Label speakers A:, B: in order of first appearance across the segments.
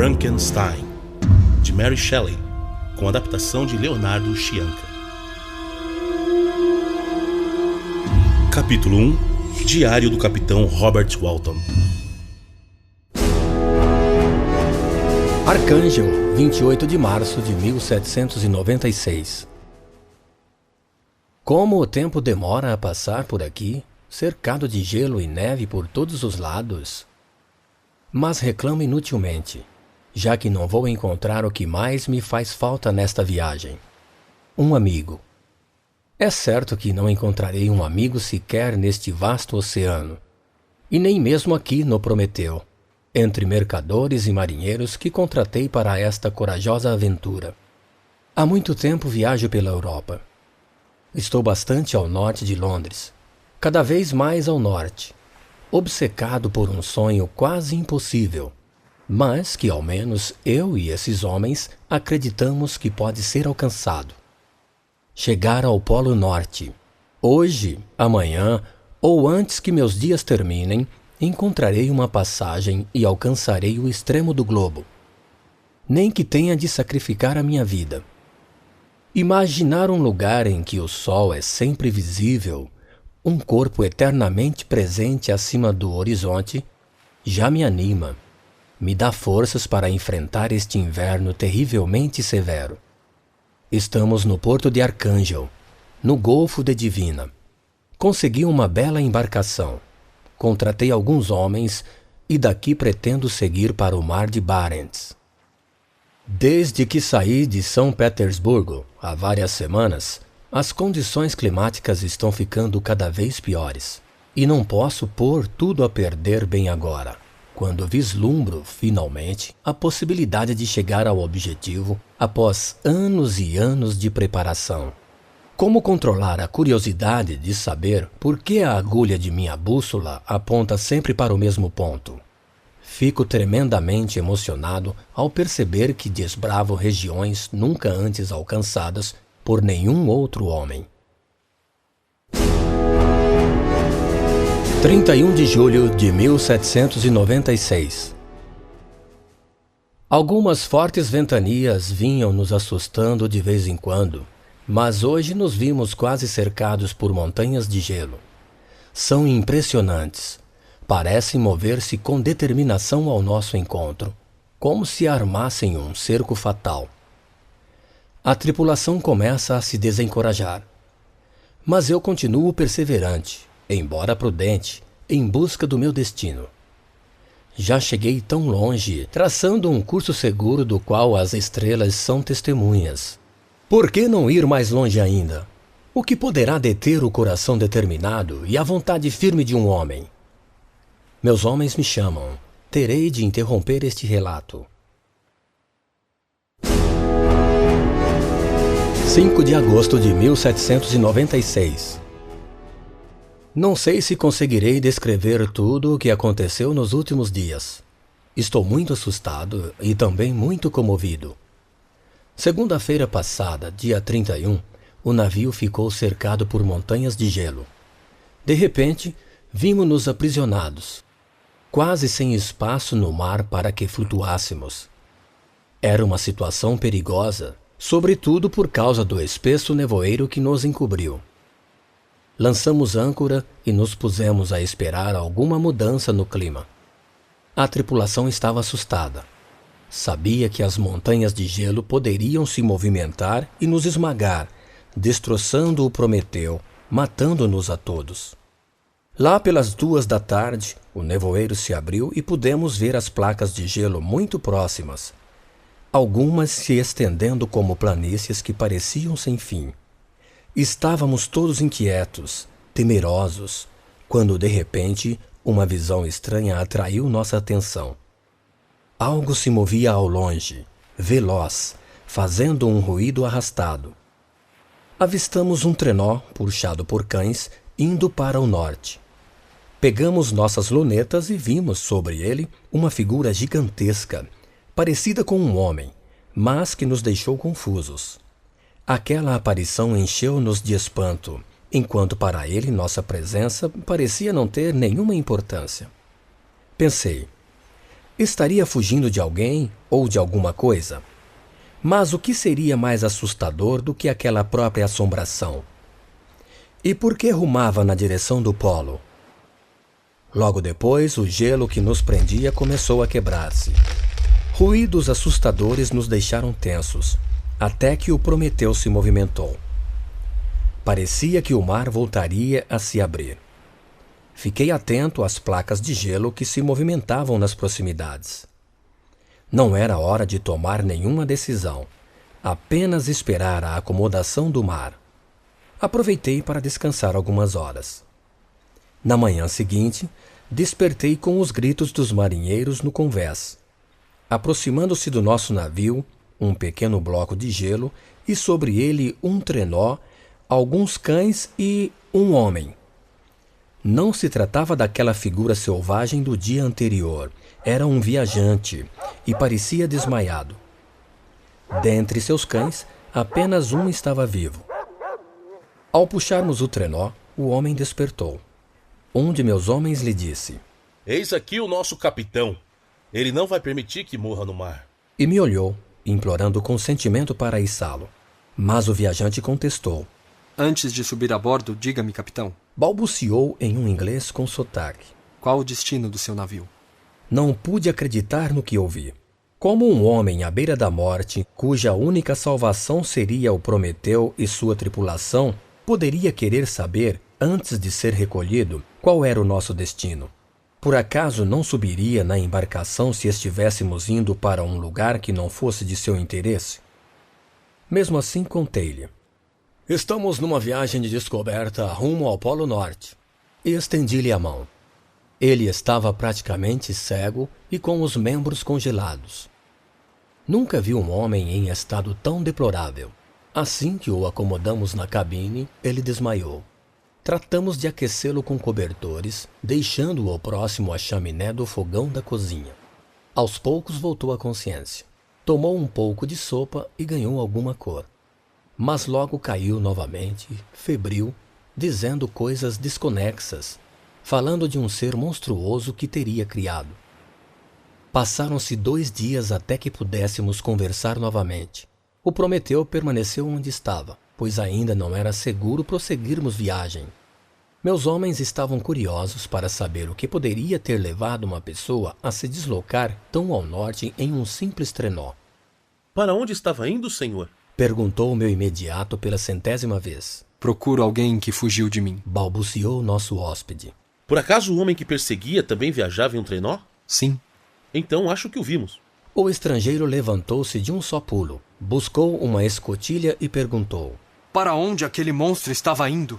A: Frankenstein, de Mary Shelley, com adaptação de Leonardo Scianca. Capítulo 1. Diário do Capitão Robert Walton.
B: Arcângel, 28 de março de 1796. Como o tempo demora a passar por aqui, cercado de gelo e neve por todos os lados. Mas reclamo inutilmente, já que não vou encontrar o que mais me faz falta nesta viagem: um amigo. É certo que não encontrarei um amigo sequer neste vasto oceano, e nem mesmo aqui no Prometeu, entre mercadores e marinheiros que contratei para esta corajosa aventura. Há muito tempo viajo pela Europa. Estou bastante ao norte de Londres, cada vez mais ao norte, obcecado por um sonho quase impossível, mas que ao menos eu e esses homens acreditamos que pode ser alcançado. Chegar ao Polo Norte. Hoje, amanhã ou antes que meus dias terminem, encontrarei uma passagem e alcançarei o extremo do globo. Nem que tenha de sacrificar a minha vida. Imaginar um lugar em que o sol é sempre visível, um corpo eternamente presente acima do horizonte, já me anima, me dá forças para enfrentar este inverno terrivelmente severo. Estamos no porto de Arcângel, no Golfo de Divina. Consegui uma bela embarcação, contratei alguns homens e daqui pretendo seguir para o mar de Barents. Desde que saí de São Petersburgo, há várias semanas, as condições climáticas estão ficando cada vez piores, e não posso pôr tudo a perder bem agora, quando vislumbro, finalmente, a possibilidade de chegar ao objetivo após anos e anos de preparação. Como controlar a curiosidade de saber por que a agulha de minha bússola aponta sempre para o mesmo ponto? Fico tremendamente emocionado ao perceber que desbravo regiões nunca antes alcançadas por nenhum outro homem. 31 de julho de 1796. Algumas fortes ventanias vinham nos assustando de vez em quando, mas hoje nos vimos quase cercados por montanhas de gelo. São impressionantes. Parecem mover-se com determinação ao nosso encontro, como se armassem um cerco fatal. A tripulação começa a se desencorajar. Mas eu continuo perseverante, embora prudente, em busca do meu destino. Já cheguei tão longe, traçando um curso seguro do qual as estrelas são testemunhas. Por que não ir mais longe ainda? O que poderá deter o coração determinado e a vontade firme de um homem? Meus homens me chamam. Terei de interromper este relato. 5 de agosto de 1796. Não sei se conseguirei descrever tudo o que aconteceu nos últimos dias. Estou muito assustado e também muito comovido. Segunda-feira passada, dia 31, o navio ficou cercado por montanhas de gelo. De repente, vimos-nos aprisionados, quase sem espaço no mar para que flutuássemos. Era uma situação perigosa, sobretudo por causa do espesso nevoeiro que nos encobriu. Lançamos âncora e nos pusemos a esperar alguma mudança no clima. A tripulação estava assustada. Sabia que as montanhas de gelo poderiam se movimentar e nos esmagar, destroçando o Prometeu, matando-nos a todos. Lá pelas 2 da tarde, o nevoeiro se abriu e pudemos ver as placas de gelo muito próximas, algumas se estendendo como planícies que pareciam sem fim. Estávamos todos inquietos, temerosos, quando de repente uma visão estranha atraiu nossa atenção. Algo se movia ao longe, veloz, fazendo um ruído arrastado. Avistamos um trenó, puxado por cães, indo para o norte. Pegamos nossas lunetas e vimos sobre ele uma figura gigantesca, parecida com um homem, mas que nos deixou confusos. Aquela aparição encheu-nos de espanto, enquanto para ele nossa presença parecia não ter nenhuma importância. Pensei, Estaria fugindo de alguém ou de alguma coisa? Mas o que seria mais assustador do que aquela própria assombração? E por que rumava na direção do polo? Logo depois, o gelo que nos prendia começou a quebrar-se. Ruídos assustadores nos deixaram tensos, até que o Prometeu se movimentou. Parecia que o mar voltaria a se abrir. Fiquei atento às placas de gelo que se movimentavam nas proximidades. Não era hora de tomar nenhuma decisão, apenas esperar a acomodação do mar. Aproveitei para descansar algumas horas. Na manhã seguinte, despertei com os gritos dos marinheiros no convés. Aproximando-se do nosso navio, um pequeno bloco de gelo e sobre ele um trenó, alguns cães e um homem. Não se tratava daquela figura selvagem do dia anterior. Era um viajante e parecia desmaiado. Dentre seus cães, apenas um estava vivo. Ao puxarmos o trenó, o homem despertou. Um de meus homens lhe disse:
A: Eis aqui o nosso capitão. Ele não vai permitir que morra no mar.
B: E me olhou, implorando consentimento para içá-lo. Mas o viajante contestou.
C: Antes de subir a bordo, diga-me, capitão.
B: Balbuciou em um inglês com sotaque.
C: Qual o destino do seu navio?
B: Não pude acreditar no que ouvi. Como um homem à beira da morte, cuja única salvação seria o Prometeu e sua tripulação, poderia querer saber, antes de ser recolhido, qual era o nosso destino? Por acaso não subiria na embarcação se estivéssemos indo para um lugar que não fosse de seu interesse? Mesmo assim, contei-lhe. Estamos numa viagem de descoberta rumo ao Polo Norte. E estendi-lhe a mão. Ele estava praticamente cego e com os membros congelados. Nunca vi um homem em estado tão deplorável. Assim que o acomodamos na cabine, ele desmaiou. Tratamos de aquecê-lo com cobertores, deixando-o próximo à chaminé do fogão da cozinha. Aos poucos voltou à consciência. Tomou um pouco de sopa e ganhou alguma cor. Mas logo caiu novamente, febril, dizendo coisas desconexas, falando de um ser monstruoso que teria criado. Passaram-se 2 dias até que pudéssemos conversar novamente. O Prometeu permaneceu onde estava, pois ainda não era seguro prosseguirmos viagem. Meus homens estavam curiosos para saber o que poderia ter levado uma pessoa a se deslocar tão ao norte em um simples trenó.
A: Para onde estava indo, senhor?
B: Perguntou o meu imediato pela 100ª vez.
C: Procuro alguém que fugiu de mim.
B: Balbuciou nosso hóspede.
A: Por acaso o homem que perseguia também viajava em um trenó?
C: Sim.
A: Então acho que o vimos.
B: O estrangeiro levantou-se de um só pulo, buscou uma escotilha e perguntou.
C: Para onde aquele monstro estava indo?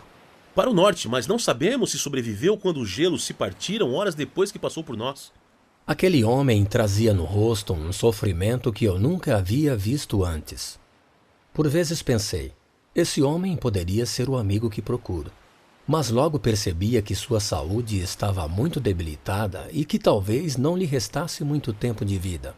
A: Para o norte, mas não sabemos se sobreviveu quando os gelos se partiram horas depois que passou por nós.
B: Aquele homem trazia no rosto um sofrimento que eu nunca havia visto antes. Por vezes pensei, esse homem poderia ser o amigo que procuro. Mas logo percebia que sua saúde estava muito debilitada e que talvez não lhe restasse muito tempo de vida.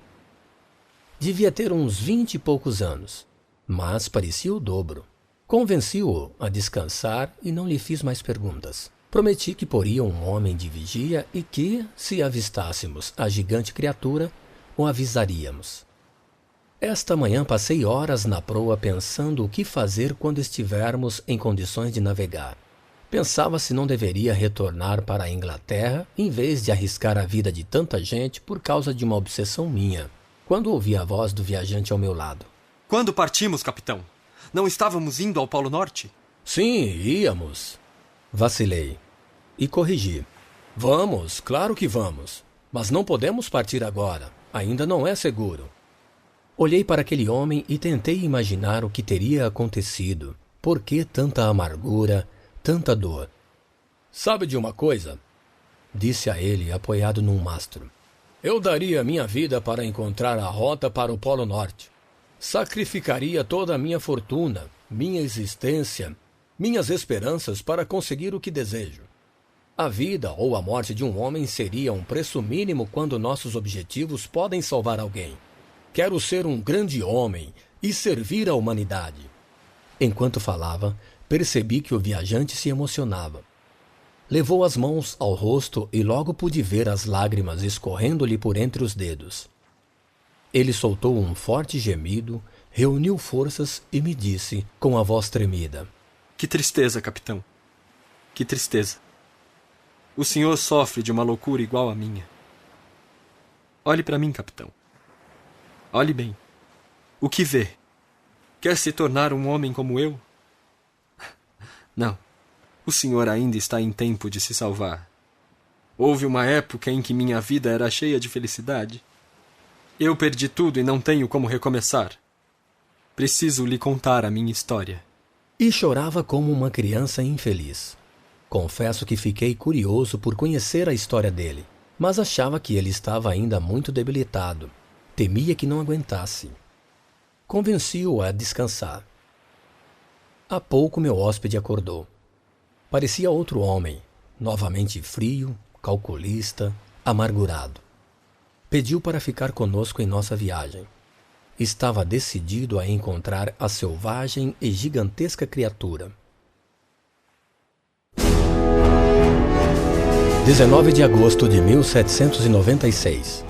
B: Devia ter uns 20 e poucos anos, mas parecia o dobro. Convenci-o a descansar e não lhe fiz mais perguntas. Prometi que poria um homem de vigia e que, se avistássemos a gigante criatura, o avisaríamos. Esta manhã passei horas na proa pensando o que fazer quando estivermos em condições de navegar. Pensava se não deveria retornar para a Inglaterra em vez de arriscar a vida de tanta gente por causa de uma obsessão minha, quando ouvi a voz do viajante ao meu lado.
C: Quando partimos, capitão? Não estávamos indo ao Polo Norte?
B: Sim, íamos. Vacilei. E corrigi. Vamos, claro que vamos. Mas não podemos partir agora. Ainda não é seguro. Olhei para aquele homem e tentei imaginar o que teria acontecido. Por que tanta amargura, tanta dor? Sabe de uma coisa? Disse a ele, apoiado num mastro. Eu daria minha vida para encontrar a rota para o Polo Norte. Sacrificaria toda a minha fortuna, minha existência, minhas esperanças para conseguir o que desejo. A vida ou a morte de um homem seria um preço mínimo quando nossos objetivos podem salvar alguém. Quero ser um grande homem e servir à humanidade. Enquanto falava, percebi que o viajante se emocionava. Levou as mãos ao rosto e logo pude ver as lágrimas escorrendo-lhe por entre os dedos. Ele soltou um forte gemido, reuniu forças e me disse, com a voz tremida:
C: Que tristeza, capitão. Que tristeza. O senhor sofre de uma loucura igual à minha. Olhe para mim, capitão. Olhe bem. O que vê? Quer se tornar um homem como eu? Não. O senhor ainda está em tempo de se salvar. Houve uma época em que minha vida era cheia de felicidade. Eu perdi tudo e não tenho como recomeçar. Preciso lhe contar a minha história.
B: E chorava como uma criança infeliz. Confesso que fiquei curioso por conhecer a história dele, mas achava que ele estava ainda muito debilitado. Temia que não aguentasse. Convenci-o a descansar. Há pouco meu hóspede acordou. Parecia outro homem, novamente frio, calculista, amargurado. Pediu para ficar conosco em nossa viagem. Estava decidido a encontrar a selvagem e gigantesca criatura. 19 de agosto de 1796.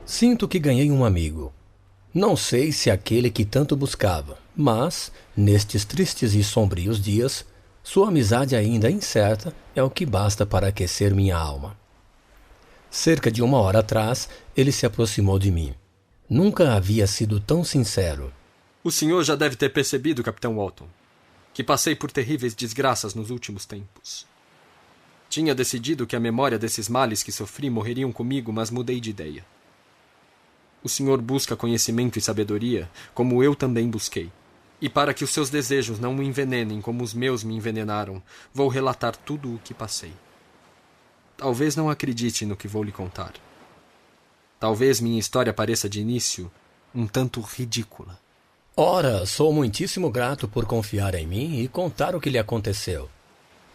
B: Sinto que ganhei um amigo. Não sei se aquele que tanto buscava, mas, nestes tristes e sombrios dias, sua amizade ainda incerta é o que basta para aquecer minha alma. Cerca de 1 hora atrás, ele se aproximou de mim. Nunca havia sido tão sincero.
C: O senhor já deve ter percebido, capitão Walton, que passei por terríveis desgraças nos últimos tempos. Tinha decidido que a memória desses males que sofri morreriam comigo, mas mudei de ideia. O senhor busca conhecimento e sabedoria, como eu também busquei. E para que os seus desejos não o envenenem como os meus me envenenaram, vou relatar tudo o que passei. Talvez não acredite no que vou lhe contar. Talvez minha história pareça de início um tanto ridícula.
B: Ora, sou muitíssimo grato por confiar em mim e contar o que lhe aconteceu.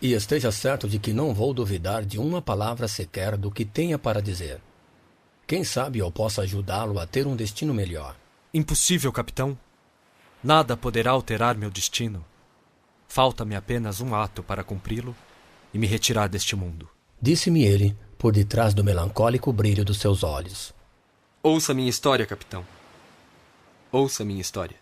B: E esteja certo de que não vou duvidar de uma palavra sequer do que tenha para dizer. Quem sabe eu possa ajudá-lo a ter um destino melhor.
D: Impossível, capitão. Nada poderá alterar meu destino. Falta-me apenas um ato para cumpri-lo e me retirar deste mundo.
B: Disse-me ele, por detrás do melancólico brilho dos seus olhos.
C: Ouça minha história, capitão. Ouça minha história.